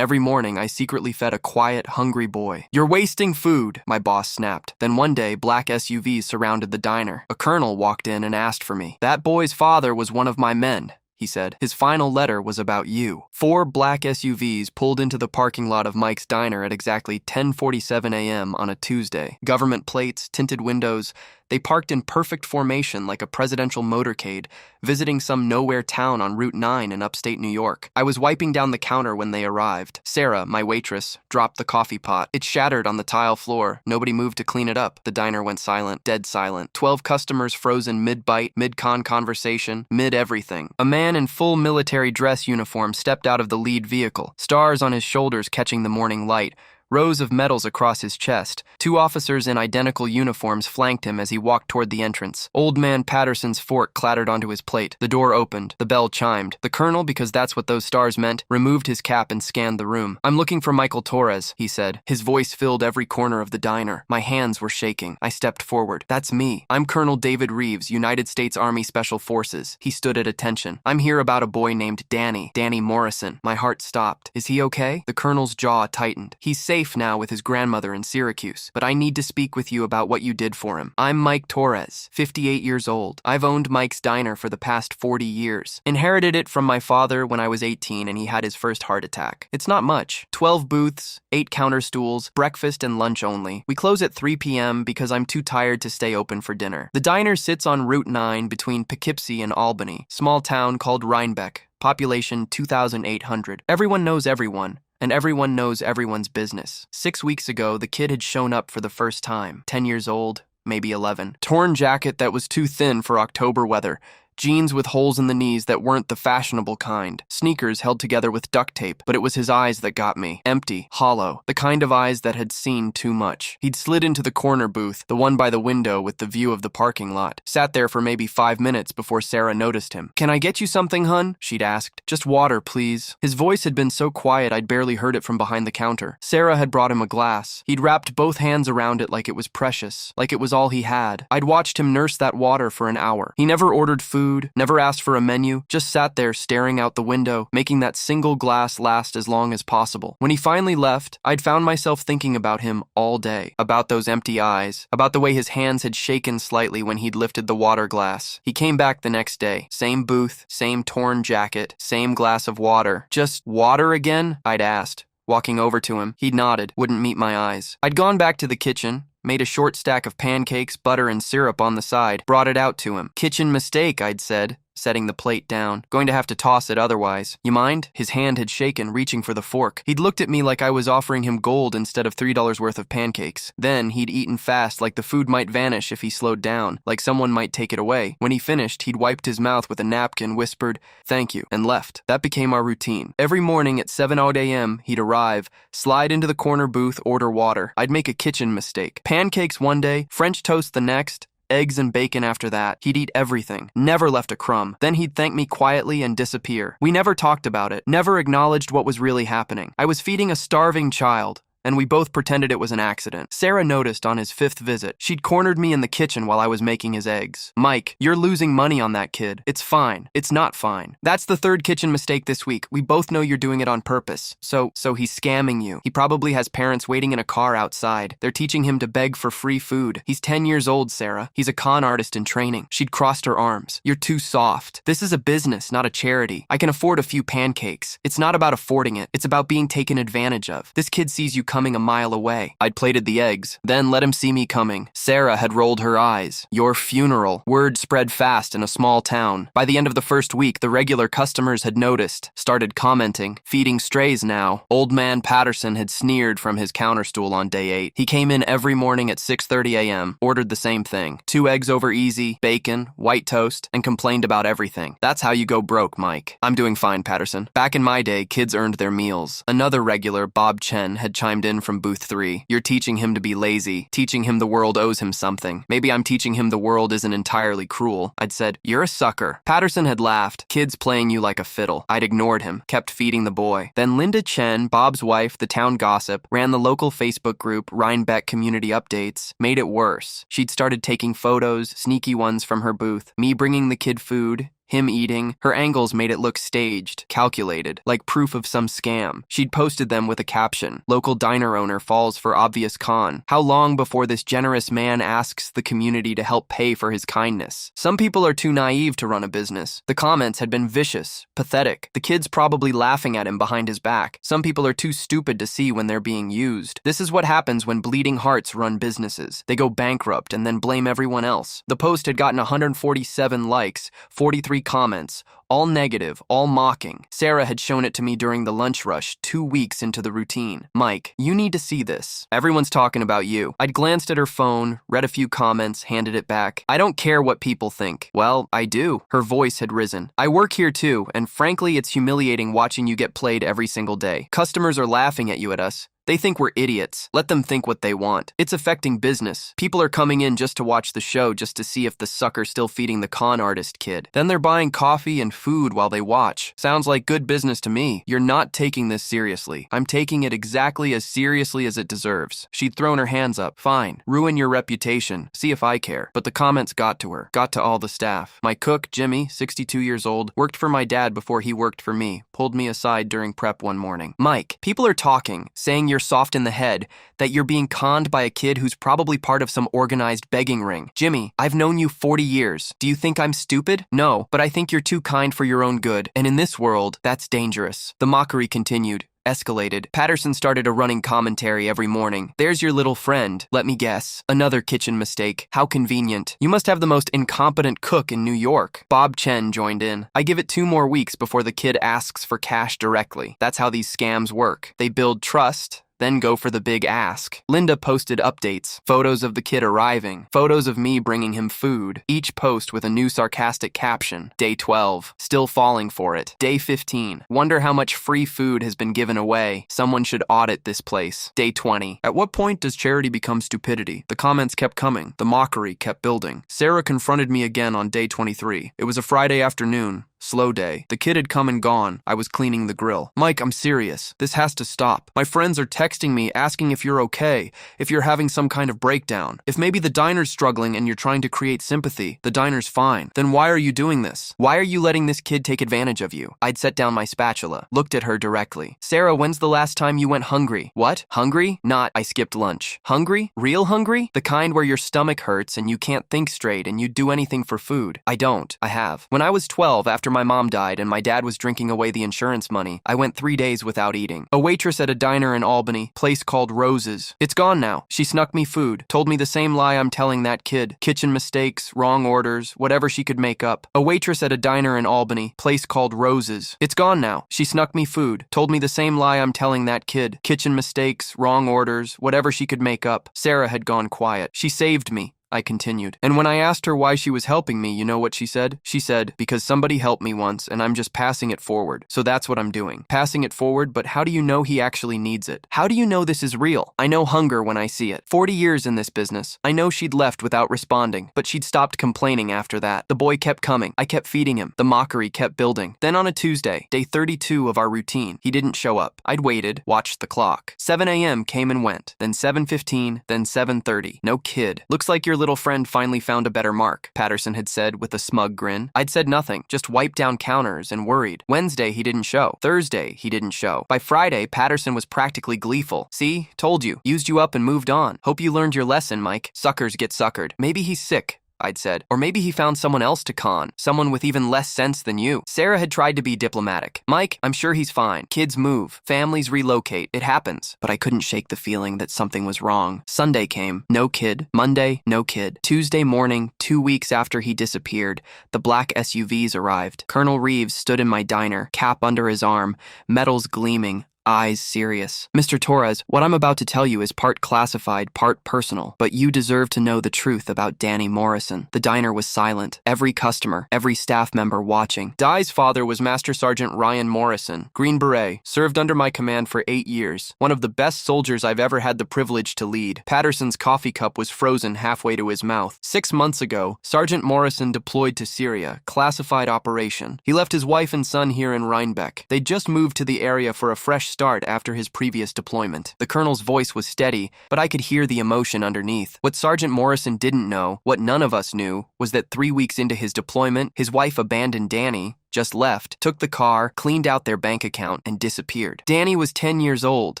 Every morning, I secretly fed a quiet, hungry boy. "You're wasting food," my boss snapped. Then one day, black SUVs surrounded the diner. A colonel walked in and asked for me. "That boy's father was one of my men," he said. "His final letter was about you." 4 black SUVs pulled into the parking lot of Mike's Diner at exactly 10:47 a.m. on a Tuesday. Government plates, tinted windows. They parked in perfect formation like a presidential motorcade, visiting some nowhere town on Route 9 in upstate New York. I was wiping down the counter when they arrived. Sarah, my waitress, dropped the coffee pot. It shattered on the tile floor. Nobody moved to clean it up. The diner went silent, dead silent. 12 customers frozen mid-bite, mid-con conversation, mid-everything. A man in full military dress uniform stepped out of the lead vehicle, stars on his shoulders catching the morning light, rows of medals across his chest. 2 officers in identical uniforms flanked him as he walked toward the entrance. Old man Patterson's fork clattered onto his plate. The door opened. The bell chimed. The colonel, because that's what those stars meant, removed his cap and scanned the room. "I'm looking for Michael Torres," he said. His voice filled every corner of the diner. My hands were shaking. I stepped forward. "That's me. I'm Colonel David Reeves, United States Army Special Forces." He stood at attention. "I'm here about a boy named Danny Morrison." My heart stopped. "Is he okay?" The colonel's jaw tightened. "He's safe now with his grandmother in Syracuse, but I need to speak with you about what you did for him. I'm Mike Torres, 58 years old. I've owned Mike's Diner for the past 40 years. Inherited it from my father when I was 18 and he had his first heart attack. It's not much. 12 booths, 8 counter stools, breakfast and lunch only. We close at 3 p.m. because I'm too tired to stay open for dinner. The diner sits on Route 9 between Poughkeepsie and Albany, small town called Rhinebeck, population 2,800. Everyone knows everyone, and everyone knows everyone's business. 6 weeks ago, the kid had shown up for the first time. 10 years old, maybe 11. Torn jacket that was too thin for October weather. Jeans with holes in the knees that weren't the fashionable kind. Sneakers held together with duct tape, but it was his eyes that got me. Empty, hollow, the kind of eyes that had seen too much. He'd slid into the corner booth, the one by the window with the view of the parking lot. Sat there for maybe 5 minutes before Sarah noticed him. "Can I get you something, hun?" she'd asked. "Just water, please." His voice had been so quiet I'd barely heard it from behind the counter. Sarah had brought him a glass. He'd wrapped both hands around it like it was precious, like it was all he had. I'd watched him nurse that water for an hour. He never ordered food, never asked for a menu, just sat there staring out the window, making that single glass last as long as possible. When he finally left, I'd found myself thinking about him all day, about those empty eyes, about the way his hands had shaken slightly when he'd lifted the water glass. He came back the next day, same booth, same torn jacket, same glass of water. "Just water again?" I'd asked. Walking over to him, he'd nodded, wouldn't meet my eyes. I'd gone back to the kitchen, made a short stack of pancakes, butter, and syrup on the side, brought it out to him. "Kitchen mistake," I'd said, setting the plate down. "Going to have to toss it otherwise. You mind?" His hand had shaken, reaching for the fork. He'd looked at me like I was offering him gold instead of $3 worth of pancakes. Then he'd eaten fast, like the food might vanish if he slowed down, like someone might take it away. When he finished, he'd wiped his mouth with a napkin, whispered, "Thank you," and left. That became our routine. Every morning at 7:00 a.m., he'd arrive, slide into the corner booth, order water. I'd make a kitchen mistake. Pancakes one day, French toast the next, eggs and bacon after that. He'd eat everything, never left a crumb. Then he'd thank me quietly and disappear. We never talked about it, never acknowledged what was really happening. I was feeding a starving child, and we both pretended it was an accident. Sarah noticed on his 5th visit. She'd cornered me in the kitchen while I was making his eggs. "Mike, you're losing money on that kid. It's fine. It's not fine. That's the 3rd kitchen mistake this week. We both know you're doing it on purpose. So he's scamming you. He probably has parents waiting in a car outside. They're teaching him to beg for free food. He's 10 years old, Sarah. He's a con artist in training." She'd crossed her arms. "You're too soft. This is a business, not a charity. I can afford a few pancakes. It's not about affording it. It's about being taken advantage of. This kid sees you coming a mile away." I'd plated the eggs, then let him see me coming. Sarah had rolled her eyes. "Your funeral." Word spread fast in a small town. By the end of the first week, the regular customers had noticed, started commenting. "Feeding strays now." Old man Patterson had sneered from his counter stool on day 8. He came in every morning at 6:30 a.m., ordered the same thing. 2 eggs over easy, bacon, white toast, and complained about everything. "That's how you go broke, Mike." "I'm doing fine, Patterson." Back in my day, kids earned their meals. Another regular, Bob Chen, had chimed in from booth 3. "You're teaching him to be lazy, teaching him the world owes him something. Maybe I'm teaching him the world isn't entirely cruel." I'd said, "You're a sucker." Patterson had laughed. "Kids playing you like a fiddle." I'd ignored him, kept feeding the boy. Then Linda Chen, Bob's wife, the town gossip, ran the local Facebook group, Rhinebeck Community Updates, made it worse. She'd started taking photos, sneaky ones from her booth, me bringing the kid food, him eating. Her angles made it look staged, calculated, like proof of some scam. She'd posted them with a caption, "Local diner owner falls for obvious con." How long before this generous man asks the community to help pay for his kindness? Some people are too naive to run a business. The comments had been vicious, pathetic. The kids probably laughing at him behind his back. Some people are too stupid to see when they're being used. This is what happens when bleeding hearts run businesses. They go bankrupt and then blame everyone else. The post had gotten 147 likes, 43 comments, all negative, all mocking. Sarah had shown it to me during the lunch rush, 2 weeks into the routine. "Mike, you need to see this. Everyone's talking about you." I'd glanced at her phone, read a few comments, handed it back. "I don't care what people think." "Well, I do." Her voice had risen. "I work here too, and frankly, it's humiliating watching you get played every single day. Customers are laughing at you at us. They think we're idiots. Let them think what they want. It's affecting business. People are coming in just to watch the show, just to see if the sucker's still feeding the con artist kid. Then they're buying coffee and food while they watch. Sounds like good business to me. You're not taking this seriously. I'm taking it exactly as seriously as it deserves." She'd thrown her hands up. "Fine. Ruin your reputation. See if I care." But the comments got to her. Got to all the staff. My cook, Jimmy, 62 years old, worked for my dad before he worked for me, pulled me aside during prep one morning. "Mike, people are talking, saying you're soft in the head, that you're being conned by a kid who's probably part of some organized begging ring. Jimmy, I've known you 40 years. Do you think I'm stupid? No, but I think you're too kind for your own good. And in this world, that's dangerous." The mockery continued. Escalated. Patterson started a running commentary every morning. "There's your little friend. Let me guess. Another kitchen mistake. How convenient. You must have the most incompetent cook in New York." Bob Chen joined in. "I give it 2 more weeks before the kid asks for cash directly. That's how these scams work. They build trust, then go for the big ask." Linda posted updates, photos of the kid arriving, photos of me bringing him food, each post with a new sarcastic caption. Day 12, still falling for it. Day 15, wonder how much free food has been given away. Someone should audit this place. Day 20, at what point does charity become stupidity? The comments kept coming. The mockery kept building. Sarah confronted me again on day 23. It was a Friday afternoon. Slow day. The kid had come and gone. I was cleaning the grill. "Mike, I'm serious. This has to stop. My friends are texting me asking if you're okay, if you're having some kind of breakdown. If maybe the diner's struggling and you're trying to create sympathy, the diner's fine. Then why are you doing this? Why are you letting this kid take advantage of you?" I'd set down my spatula, looked at her directly. "Sarah, when's the last time you went hungry?" "What? Hungry? Not, I skipped lunch. Hungry? Real hungry? The kind where your stomach hurts and you can't think straight and you'd do anything for food." "I don't. I have. When I was 12, after my mom died and my dad was drinking away the insurance money, I went 3 days without eating. A waitress at a diner in Albany, place called Rose's. It's gone now. She snuck me food, told me the same lie I'm telling that kid. Kitchen mistakes, wrong orders, whatever she could make up. A waitress at a diner in Albany, place called Rose's. It's gone now. She snuck me food, told me the same lie I'm telling that kid. Kitchen mistakes, wrong orders, whatever she could make up." Sarah had gone quiet. "She saved me," I continued. "And when I asked her why she was helping me, you know what she said? She said, because somebody helped me once and I'm just passing it forward. So that's what I'm doing. Passing it forward, but how do you know he actually needs it? How do you know this is real? I know hunger when I see it. 40 years in this business. I know she'd left without responding, but she'd stopped complaining after that. The boy kept coming. I kept feeding him. The mockery kept building. Then on a Tuesday, day 32 of our routine, he didn't show up. I'd waited, watched the clock. 7 a.m. came and went. Then 7:15, then 7:30. No kid. "Looks like your little friend finally found a better mark," Patterson had said with a smug grin. I'd said nothing, just wiped down counters and worried. Wednesday, he didn't show. Thursday, he didn't show. By Friday, Patterson was practically gleeful. "See? Told you. Used you up and moved on. Hope you learned your lesson, Mike. Suckers get suckered. Maybe he's sick," I'd said. "Or maybe he found someone else to con, someone with even less sense than you." Sarah had tried to be diplomatic. "Mike, I'm sure he's fine. Kids move. Families relocate. It happens." But I couldn't shake the feeling that something was wrong. Sunday came. No kid. Monday, no kid. Tuesday morning, 2 weeks after he disappeared, the black SUVs arrived. Colonel Reeves stood in my diner, cap under his arm, metals gleaming, eyes serious. "Mr. Torres, what I'm about to tell you is part classified, part personal, but you deserve to know the truth about Danny Morrison." The diner was silent. Every customer, every staff member watching. Di's father was Master Sergeant Ryan Morrison, Green Beret, served under my command for 8 years. One of the best soldiers I've ever had the privilege to lead. Patterson's coffee cup was frozen halfway to his mouth. 6 months ago, Sergeant Morrison deployed to Syria, classified operation. He left his wife and son here in Rhinebeck. They'd just moved to the area for a fresh start after his previous deployment. The colonel's voice was steady, but I could hear the emotion underneath. What Sergeant Morrison didn't know, what none of us knew, was that 3 weeks into his deployment, his wife abandoned Danny, just left, took the car, cleaned out their bank account, and disappeared. Danny was 10 years old,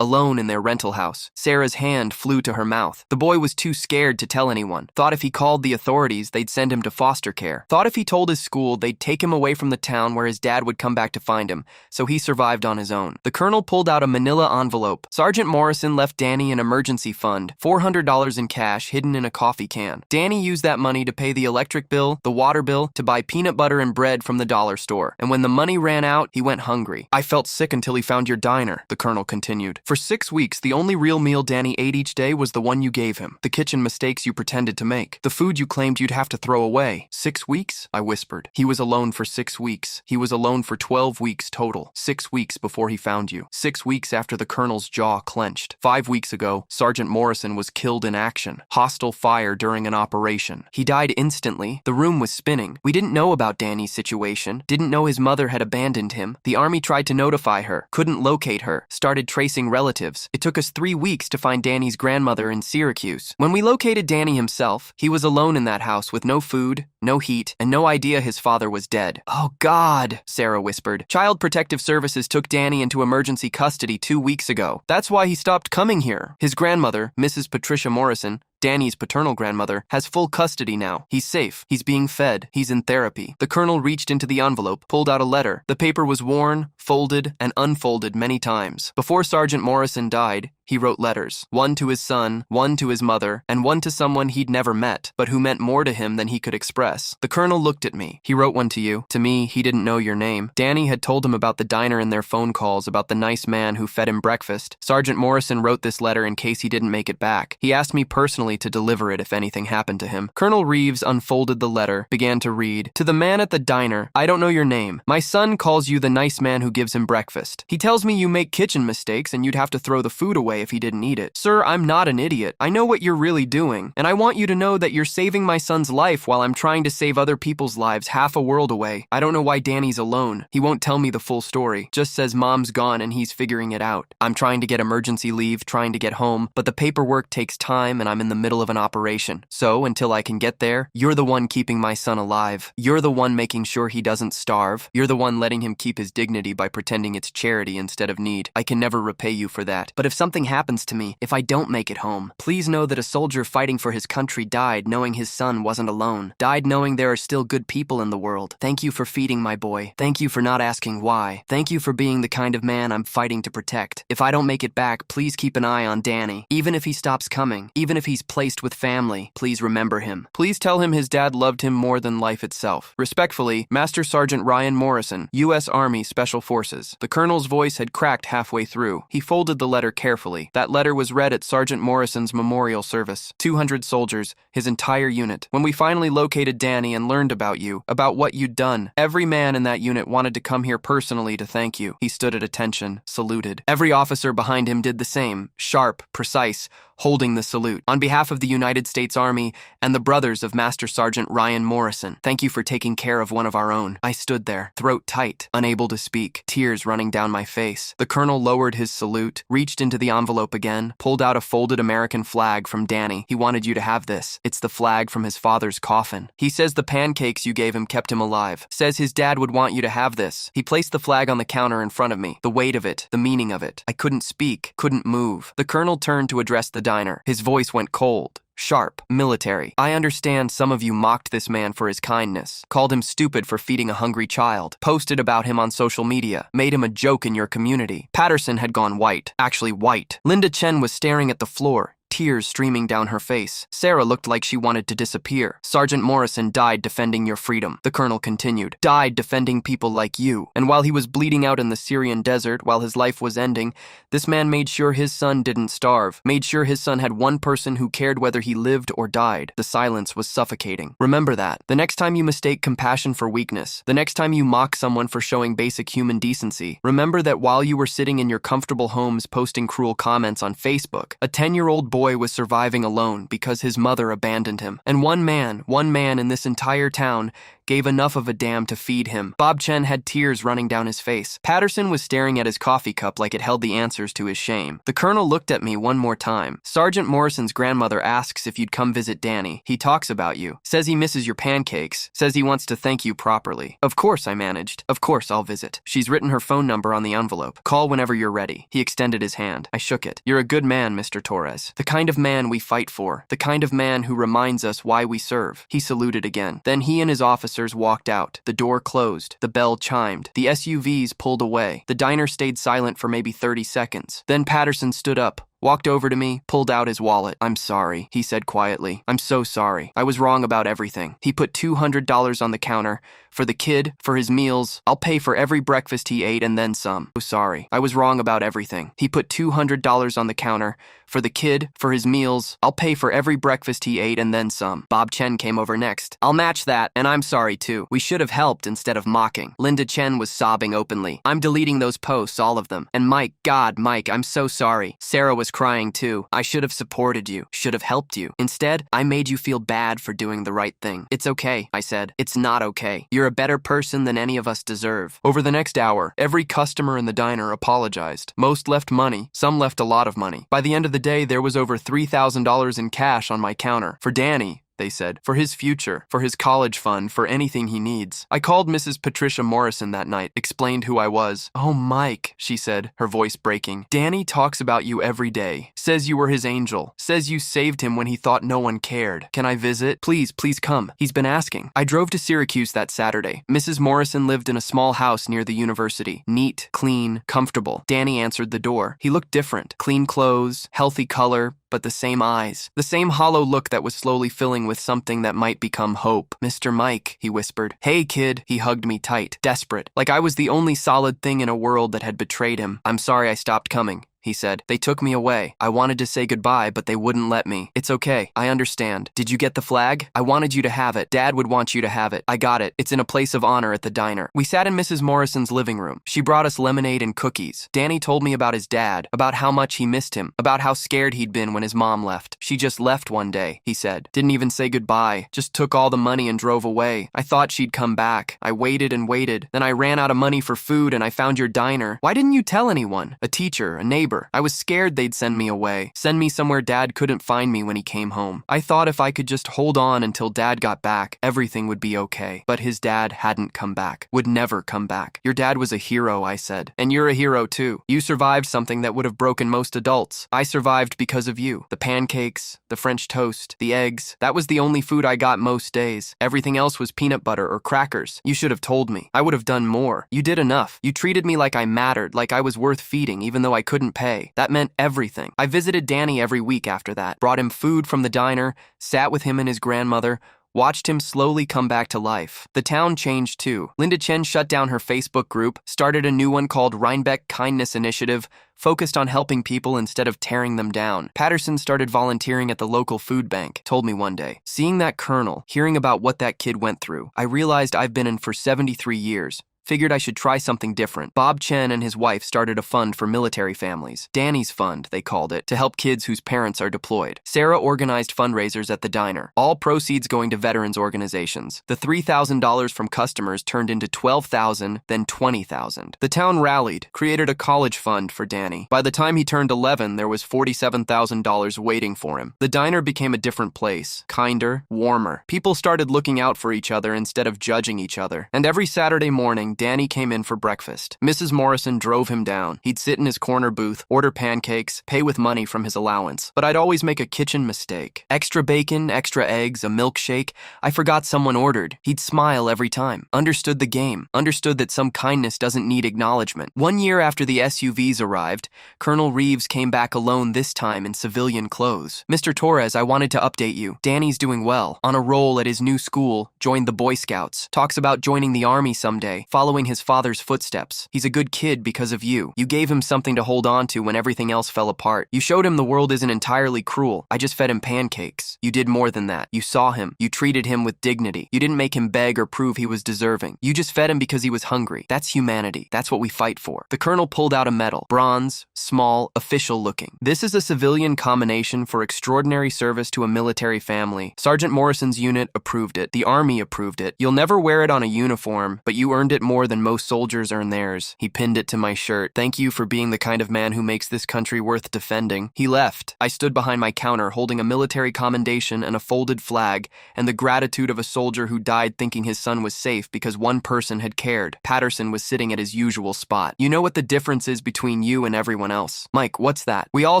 alone in their rental house. Sarah's hand flew to her mouth. The boy was too scared to tell anyone. Thought if he called the authorities, they'd send him to foster care. Thought if he told his school, they'd take him away from the town where his dad would come back to find him, so he survived on his own. The colonel pulled out a manila envelope. Sergeant Morrison left Danny an emergency fund, $400 in cash hidden in a coffee can. Danny used that money to pay the electric bill, the water bill, to buy peanut butter and bread from the dollar store. And when the money ran out, he went hungry. I felt sick until he found your diner, the colonel continued. For 6 weeks, the only real meal Danny ate each day was the one you gave him, the kitchen mistakes you pretended to make, the food you claimed you'd have to throw away. 6 weeks? I whispered. He was alone for 6 weeks. He was alone for 12 weeks total. 6 weeks before he found you. 6 weeks after the colonel's jaw clenched. 5 weeks ago, Sergeant Morrison was killed in action. Hostile fire during an operation. He died instantly. The room was spinning. We didn't know about Danny's situation. Didn't know his mother had abandoned him. The army tried to notify her. Couldn't locate her. Started tracing relatives. It took us 3 weeks to find Danny's grandmother in Syracuse. When we located Danny himself, he was alone in that house with no food, no heat, and no idea his father was dead. Oh God, Sarah whispered. Child Protective Services took Danny into emergency custody 2 weeks ago. That's why he stopped coming here. His grandmother, Mrs. Patricia Morrison, Danny's paternal grandmother, has full custody now. He's safe. He's being fed. He's in therapy. The colonel reached into the envelope, pulled out a letter. The paper was worn, folded, and unfolded many times. Before Sergeant Morrison died, he wrote letters. One to his son, one to his mother, and one to someone he'd never met, but who meant more to him than he could express. The colonel looked at me. He wrote one to you. To me, he didn't know your name. Danny had told him about the diner in their phone calls, about the nice man who fed him breakfast. Sergeant Morrison wrote this letter in case he didn't make it back. He asked me personally to deliver it if anything happened to him. Colonel Reeves unfolded the letter, began to read. To the man at the diner, I don't know your name. My son calls you the nice man who gives him breakfast. He tells me you make kitchen mistakes and you'd have to throw the food away if he didn't eat it. Sir, I'm not an idiot. I know what you're really doing, and I want you to know that you're saving my son's life while I'm trying to save other people's lives half a world away. I don't know why Danny's alone. He won't tell me the full story. Just says mom's gone and he's figuring it out. I'm trying to get emergency leave, trying to get home, but the paperwork takes time and I'm in the middle of an operation. So, until I can get there, you're the one keeping my son alive. You're the one making sure he doesn't starve. You're the one letting him keep his dignity by pretending it's charity instead of need. I can never repay you for that. But if something happens to me, if I don't make it home, please know that a soldier fighting for his country died knowing his son wasn't alone. Died knowing there are still good people in the world. Thank you for feeding my boy. Thank you for not asking why. Thank you for being the kind of man I'm fighting to protect. If I don't make it back, please keep an eye on Danny. Even if he stops coming, even if he's placed with family, please remember him. Please tell him his dad loved him more than life itself. Respectfully, Master Sergeant Ryan Morrison, U.S. Army Special Forces. The colonel's voice had cracked halfway through. He folded the letter carefully. That letter was read at Sergeant Morrison's memorial service. 200 soldiers, his entire unit. When we finally located Danny and learned about you, about what you'd done, every man in that unit wanted to come here personally to thank you. He stood at attention, saluted. Every officer behind him did the same, sharp, precise, holding the salute. On behalf of the United States Army and the brothers of Master Sergeant Ryan Morrison, thank you for taking care of one of our own. I stood there, throat tight, unable to speak, tears running down my face. The colonel lowered his salute, reached into the envelope again, pulled out a folded American flag from Danny. He wanted you to have this. It's the flag from his father's coffin. He says the pancakes you gave him kept him alive. Says his dad would want you to have this. He placed the flag on the counter in front of me. The weight of it, the meaning of it. I couldn't speak, couldn't move. The colonel turned to address the diner. His voice went cold. Sharp, military. I understand some of you mocked this man for his kindness, called him stupid for feeding a hungry child, posted about him on social media, made him a joke in your community. Patterson had gone white, actually white. Linda Chen was staring at the floor, tears streaming down her face. Sarah looked like she wanted to disappear. Sergeant Morrison died defending your freedom, the colonel continued. Died defending people like you. And while he was bleeding out in the Syrian desert, while his life was ending, this man made sure his son didn't starve, made sure his son had one person who cared whether he lived or died. The silence was suffocating. Remember that. The next time you mistake compassion for weakness, the next time you mock someone for showing basic human decency, remember that while you were sitting in your comfortable homes posting cruel comments on Facebook, a 10-year-old boy was surviving alone because his mother abandoned him. And one man in this entire town gave enough of a damn to feed him. Bob Chen had tears running down his face. Patterson was staring at his coffee cup like it held the answers to his shame. The colonel looked at me one more time. Sergeant Morrison's grandmother asks if you'd come visit Danny. He talks about you. Says he misses your pancakes. Says he wants to thank you properly. Of course, I managed. Of course, I'll visit. She's written her phone number on the envelope. Call whenever you're ready. He extended his hand. I shook it. You're a good man, Mr. Torres. The kind of man we fight for. The kind of man who reminds us why we serve. He saluted again. Then he and his officers walked out. The door closed. The bell chimed. The SUVs pulled away. The diner stayed silent for maybe 30 seconds. Then Patterson stood up, walked over to me, pulled out his wallet. I'm sorry, he said quietly. I'm so sorry. I was wrong about everything. He put $200 on the counter. For the kid, for his meals, I'll pay for every breakfast he ate and then some. Oh, sorry. I was wrong about everything. He put $200 on the counter. For the kid, for his meals, I'll pay for every breakfast he ate and then some. Bob Chen came over next. I'll match that, and I'm sorry too. We should have helped instead of mocking. Linda Chen was sobbing openly. I'm deleting those posts, all of them. And Mike, God, Mike, I'm so sorry. Sarah was crying too. I should have supported you, should have helped you. Instead, I made you feel bad for doing the right thing. It's okay, I said. It's not okay. You're a better person than any of us deserve. Over the next hour, every customer in the diner apologized. Most left money, some left a lot of money. By the end of the day, there was over $3,000 in cash on my counter. For Danny, they said, for his future, for his college fund, for anything he needs. I called Mrs. Patricia Morrison that night, explained who I was. Oh, Mike, she said, her voice breaking. Danny talks about you every day. Says you were his angel. Says you saved him when he thought no one cared. Can I visit? Please, please come. He's been asking. I drove to Syracuse that Saturday. Mrs. Morrison lived in a small house near the university. Neat, clean, comfortable. Danny answered the door. He looked different. Clean clothes, healthy color, but the same eyes. The same hollow look that was slowly filling with something that might become hope. Mr. Mike, he whispered. Hey, kid. He hugged me tight, desperate, like I was the only solid thing in a world that had betrayed him. I'm sorry I stopped coming, he said. They took me away. I wanted to say goodbye, but they wouldn't let me. It's okay. I understand. Did you get the flag? I wanted you to have it. Dad would want you to have it. I got it. It's in a place of honor at the diner. We sat in Mrs. Morrison's living room. She brought us lemonade and cookies. Danny told me about his dad, about how much he missed him, about how scared he'd been when his mom left. She just left one day, he said. Didn't even say goodbye. Just took all the money and drove away. I thought she'd come back. I waited and waited. Then I ran out of money for food and I found your diner. Why didn't you tell anyone? A teacher, a neighbor. I was scared they'd send me away, send me somewhere Dad couldn't find me when he came home. I thought if I could just hold on until Dad got back, everything would be okay. But his dad hadn't come back, would never come back. Your dad was a hero, I said. And you're a hero too. You survived something that would have broken most adults. I survived because of you. The pancakes, the French toast, the eggs, that was the only food I got most days. Everything else was peanut butter or crackers. You should have told me. I would have done more. You did enough. You treated me like I mattered, like I was worth feeding even though I couldn't pay. That meant everything. I visited Danny every week after that, brought him food from the diner, sat with him and his grandmother, watched him slowly come back to life. The town changed too. Linda Chen shut down her Facebook group, started a new one called Rhinebeck Kindness Initiative, focused on helping people instead of tearing them down. Patterson started volunteering at the local food bank, told me one day. Seeing that colonel, hearing about what that kid went through, I realized I've been in for 73 years. Figured I should try something different. Bob Chen and his wife started a fund for military families. Danny's Fund, they called it, to help kids whose parents are deployed. Sarah organized fundraisers at the diner, all proceeds going to veterans organizations. The $3,000 from customers turned into $12,000, then $20,000. The town rallied, created a college fund for Danny. By the time he turned 11, there was $47,000 waiting for him. The diner became a different place, kinder, warmer. People started looking out for each other instead of judging each other. And every Saturday morning, Danny came in for breakfast. Mrs. Morrison drove him down. He'd sit in his corner booth, order pancakes, pay with money from his allowance. But I'd always make a kitchen mistake. Extra bacon, extra eggs, a milkshake. I forgot someone ordered. He'd smile every time. Understood the game. Understood that some kindness doesn't need acknowledgement. 1 year after the SUVs arrived, Colonel Reeves came back alone, this time in civilian clothes. Mr. Torres, I wanted to update you. Danny's doing well. On a roll at his new school, joined the Boy Scouts. Talks about joining the Army someday. following his father's footsteps. He's a good kid because of you. You gave him something to hold on to when everything else fell apart. You showed him the world isn't entirely cruel. I just fed him pancakes. You did more than that. You saw him. You treated him with dignity. You didn't make him beg or prove he was deserving. You just fed him because he was hungry. That's humanity. That's what we fight for. The colonel pulled out a medal. Bronze, small, official looking. This is a civilian combination for extraordinary service to a military family. Sergeant Morrison's unit approved it. The Army approved it. You'll never wear it on a uniform, but you earned it more than most soldiers earn theirs. He pinned it to my shirt. Thank you for being the kind of man who makes this country worth defending. He left. I stood behind my counter holding a military commendation and a folded flag and the gratitude of a soldier who died thinking his son was safe because one person had cared. Patterson was sitting at his usual spot. You know what the difference is between you and everyone else. Mike, what's that? We all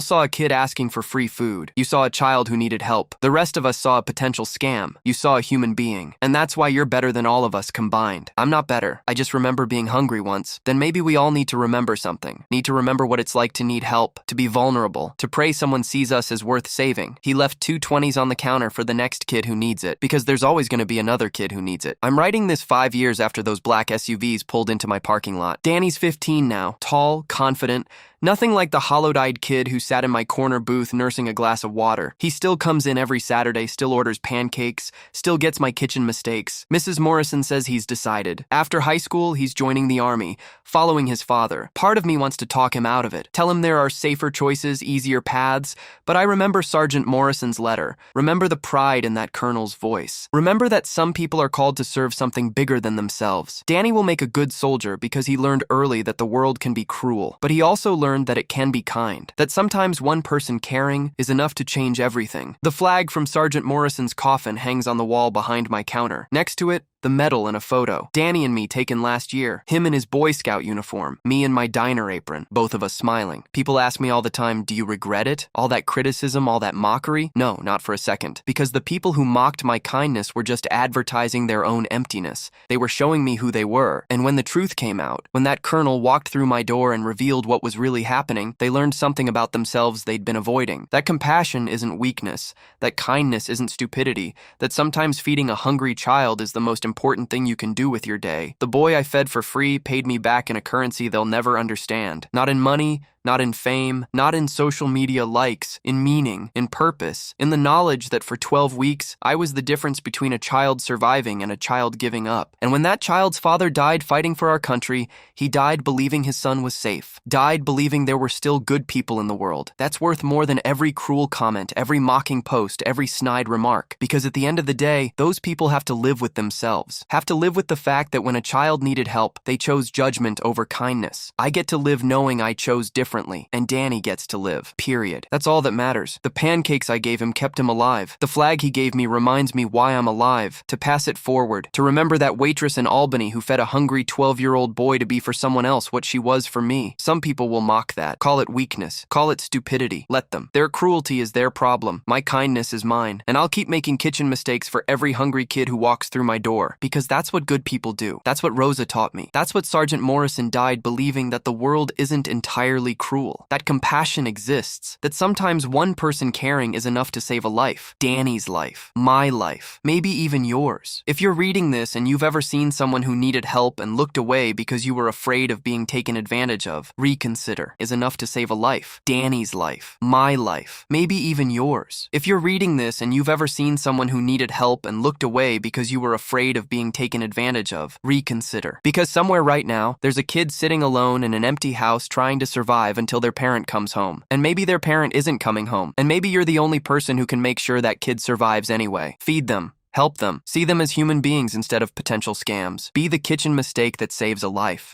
saw a kid asking for free food. You saw a child who needed help. The rest of us saw a potential scam. You saw a human being. And that's why you're better than all of us combined. I'm not better. I just remember being hungry once. Then maybe we all need to remember something. Need to remember what it's like to need help, to be vulnerable, to pray someone sees us as worth saving. He left 2 20s on the counter for the next kid who needs it, because there's always going to be another kid who needs it. I'm writing this 5 years after those black SUVs pulled into my parking lot. Danny's 15 now, tall, confident, nothing like the hollow-eyed kid who sat in my corner booth nursing a glass of water. He still comes in every Saturday, still orders pancakes, still gets my kitchen mistakes. Mrs. Morrison says he's decided. After high school, he's joining the Army, following his father. Part of me wants to talk him out of it, tell him there are safer choices, easier paths, but I remember Sergeant Morrison's letter. Remember the pride in that colonel's voice. Remember that some people are called to serve something bigger than themselves. Danny will make a good soldier because he learned early that the world can be cruel, but he also learned that it can be kind, that sometimes one person caring is enough to change everything. The flag from Sergeant Morrison's coffin hangs on the wall behind my counter. Next to it, the medal and a photo. Danny and me taken last year. Him in his Boy Scout uniform. Me in my diner apron. Both of us smiling. People ask me all the time, do you regret it? All that criticism, all that mockery? No, not for a second. Because the people who mocked my kindness were just advertising their own emptiness. They were showing me who they were. And when the truth came out, when that colonel walked through my door and revealed what was really happening, they learned something about themselves they'd been avoiding. That compassion isn't weakness. That kindness isn't stupidity. That sometimes feeding a hungry child is the most important thing you can do with your day. The boy I fed for free paid me back in a currency they'll never understand. Not in money, not in fame, not in social media likes, in meaning, in purpose, in the knowledge that for 12 weeks, I was the difference between a child surviving and a child giving up. And when that child's father died fighting for our country, he died believing his son was safe, died believing there were still good people in the world. That's worth more than every cruel comment, every mocking post, every snide remark. Because at the end of the day, those people have to live with themselves, have to live with the fact that when a child needed help, they chose judgment over kindness. I get to live knowing I chose differently, and Danny gets to live, period. That's all that matters. The pancakes I gave him kept him alive. The flag he gave me reminds me why I'm alive, to pass it forward, to remember that waitress in Albany who fed a hungry 12-year-old boy to be for someone else what she was for me. Some people will mock that, call it weakness, call it stupidity. Let them. Their cruelty is their problem. My kindness is mine, and I'll keep making kitchen mistakes for every hungry kid who walks through my door, because that's what good people do. That's what Rosa taught me. That's what Sergeant Morrison died believing, that the world isn't entirely cruel, that compassion exists, that sometimes one person caring is enough to save a life. Danny's life, my life, maybe even yours. If you're reading this and you've ever seen someone who needed help and looked away because you were afraid of being taken advantage of, reconsider. Is enough to save a life. Danny's life, my life, maybe even yours. If you're reading this and you've ever seen someone who needed help and looked away because you were afraid of being taken advantage of, reconsider. Because somewhere right now, there's a kid sitting alone in an empty house trying to survive until their parent comes home. And maybe their parent isn't coming home. And maybe you're the only person who can make sure that kid survives anyway. Feed them. Help them. See them as human beings instead of potential scams. Be the kitchen mistake that saves a life.